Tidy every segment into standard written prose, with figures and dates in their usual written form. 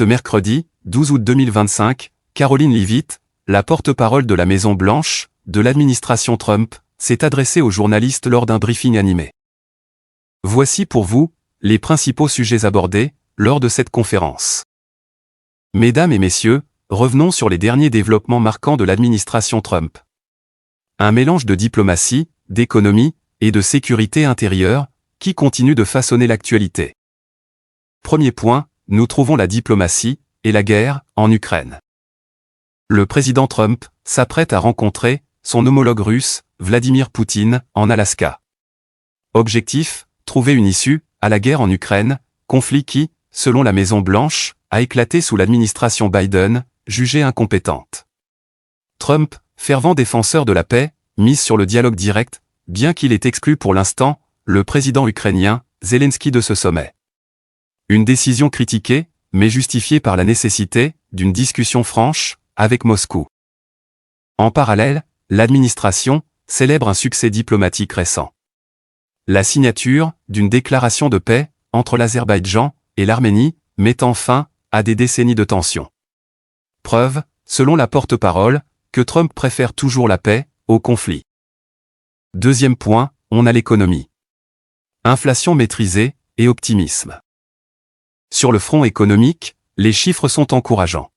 Ce mercredi, 12 août 2025, Karoline Leavitt, la porte-parole de la Maison-Blanche, de l'administration Trump, s'est adressée aux journalistes lors d'un briefing animé. Voici pour vous, les principaux sujets abordés, lors de cette conférence. Mesdames et messieurs, revenons sur les derniers développements marquants de l'administration Trump. Un mélange de diplomatie, d'économie, et de sécurité intérieure, qui continue de façonner l'actualité. Premier point, nous trouvons la diplomatie, et la guerre, en Ukraine. Le président Trump s'apprête à rencontrer son homologue russe, Vladimir Poutine, en Alaska. Objectif, trouver une issue à la guerre en Ukraine, conflit qui, selon la Maison-Blanche, a éclaté sous l'administration Biden, jugée incompétente. Trump, fervent défenseur de la paix, mise sur le dialogue direct, bien qu'il ait exclu pour l'instant le président ukrainien, Zelensky de ce sommet. Une décision critiquée, mais justifiée par la nécessité d'une discussion franche avec Moscou. En parallèle, l'administration célèbre un succès diplomatique récent. La signature d'une déclaration de paix entre l'Azerbaïdjan et l'Arménie, mettant fin à des décennies de tensions. Preuve, selon la porte-parole, que Trump préfère toujours la paix au conflit. Deuxième point, on a l'économie. Inflation maîtrisée et optimisme. Sur le front économique, les chiffres sont encourageants.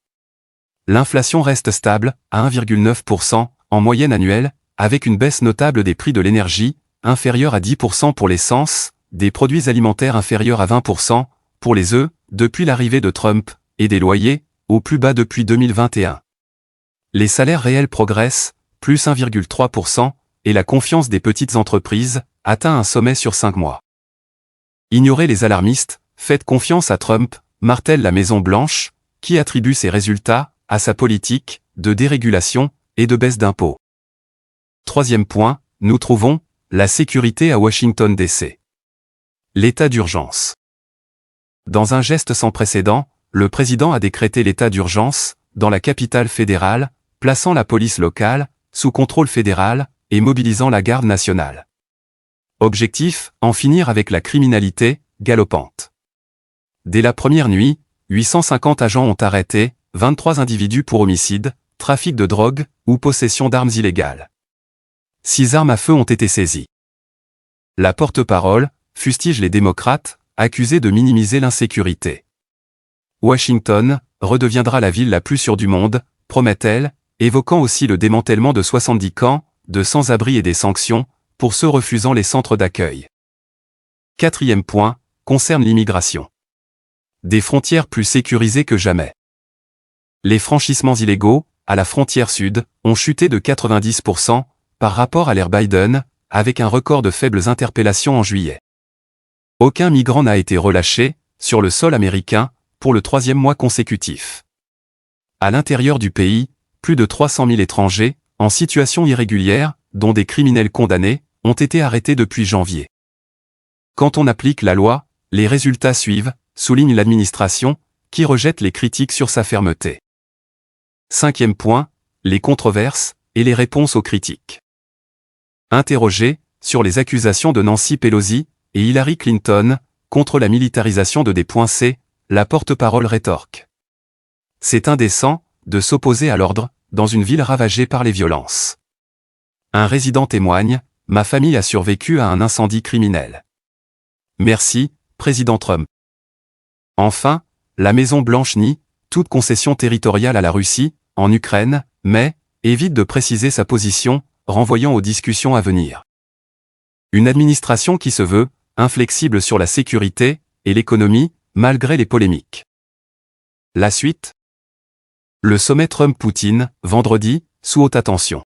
L'inflation reste stable, à 1,9% en moyenne annuelle, avec une baisse notable des prix de l'énergie, inférieure à 10% pour l'essence, des produits alimentaires inférieurs à 20% pour les œufs, depuis l'arrivée de Trump, et des loyers, au plus bas depuis 2021. Les salaires réels progressent, plus 1,3%, et la confiance des petites entreprises atteint un sommet sur 5 mois. Ignorez les alarmistes, faites confiance à Trump, martèle la Maison-Blanche, qui attribue ses résultats à sa politique de dérégulation et de baisse d'impôts. Troisième point, nous trouvons la sécurité à Washington DC. L'état d'urgence. Dans un geste sans précédent, le président a décrété l'état d'urgence dans la capitale fédérale, plaçant la police locale sous contrôle fédéral et mobilisant la garde nationale. Objectif, en finir avec la criminalité galopante. Dès la première nuit, 850 agents ont arrêté 23 individus pour homicide, trafic de drogue ou possession d'armes illégales. 6 armes à feu ont été saisies. La porte-parole fustige les démocrates, accusés de minimiser l'insécurité. Washington redeviendra la ville la plus sûre du monde, promet-elle, évoquant aussi le démantèlement de 70 camps, de sans-abri et des sanctions, pour ceux refusant les centres d'accueil. Quatrième point, concerne l'immigration. Des frontières plus sécurisées que jamais. Les franchissements illégaux, à la frontière sud, ont chuté de 90% par rapport à l'ère Biden, avec un record de faibles interpellations en juillet. Aucun migrant n'a été relâché sur le sol américain pour le 3e mois consécutif. À l'intérieur du pays, plus de 300 000 étrangers, en situation irrégulière, dont des criminels condamnés, ont été arrêtés depuis janvier. Quand on applique la loi, les résultats suivent, souligne l'administration, qui rejette les critiques sur sa fermeté. Cinquième point, les controverses et les réponses aux critiques. Interrogé sur les accusations de Nancy Pelosi et Hillary Clinton contre la militarisation de D.C, la porte-parole rétorque. C'est indécent de s'opposer à l'ordre dans une ville ravagée par les violences. Un résident témoigne, ma famille a survécu à un incendie criminel. Merci, président Trump. Enfin, la Maison-Blanche nie toute concession territoriale à la Russie, en Ukraine, mais évite de préciser sa position, renvoyant aux discussions à venir. Une administration qui se veut inflexible sur la sécurité et l'économie, malgré les polémiques. La suite. Le sommet Trump-Poutine, vendredi, sous haute attention.